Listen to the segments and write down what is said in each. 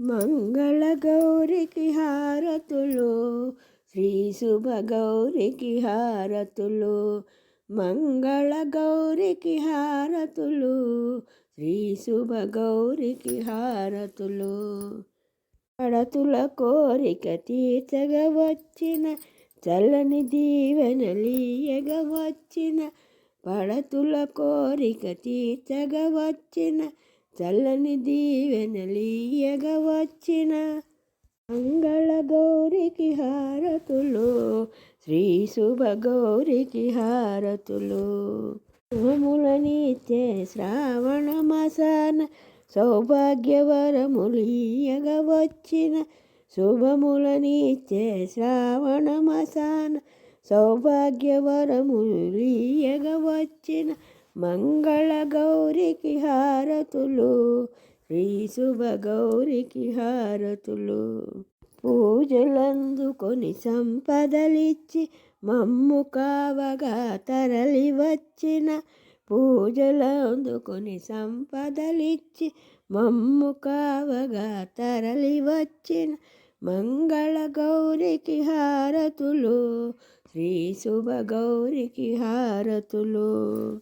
మంగళ గౌరికి హారతులు, శ్రీ శుభ గౌరికి హారతులు. మంగళ గౌరికి హారతులు, శ్రీ శుభ గౌరికి హారతులు. పడతుల కోరిక తీర్చగ వచ్చిన, చల్లని దీవెనలీయగ వచ్చిన. పడతుల కోరిక తీర్చగ వచ్చిన, చల్లని దీవెనలీయగ వచ్చిన. మంగళ గౌరికి హారతులు, శ్రీ శుభ గౌరికి హారతులు. శుభములనిచ్చే శ్రావణ మాసాన, సౌభాగ్యవరములీయగ వచ్చిన. శుభములనిచ్చే శ్రావణ మాసాన, సౌభాగ్యవరములీయగ వచ్చిన. మంగళ గౌరికి హారతులు, శ్రీ శుభ గౌరికి హారతులు. పూజలందుకొని సంపదలిచ్చి, మమ్ము కావగా తరలి వచ్చిన. పూజలందుకొని సంపదలిచ్చి, మమ్ము కావగా తరలి వచ్చిన. మంగళ గౌరికి హారతులు, శ్రీ శుభ గౌరికి హారతులు.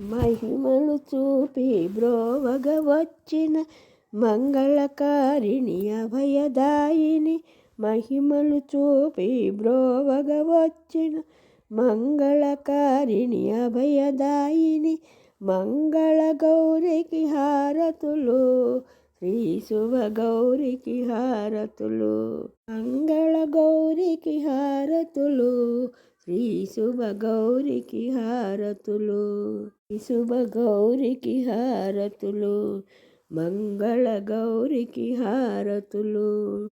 మహిమలు చూపి బ్రోవగ వచ్చిన, మంగళకారిణి అభయదాయిని. మహిమలు చూపి బ్రోవగ వచ్చిన, మంగళకారిణి అభయదాయిని. మంగళ గౌరికి హారతులు, శ్రీ శుభ గౌరికి హారతులు. మంగళ గౌరికి హారతులు, శ్రీ శుభ గౌరికి హారతులు. శుభ గౌరికి హారతులు, మంగళ గౌరికి హారతులు.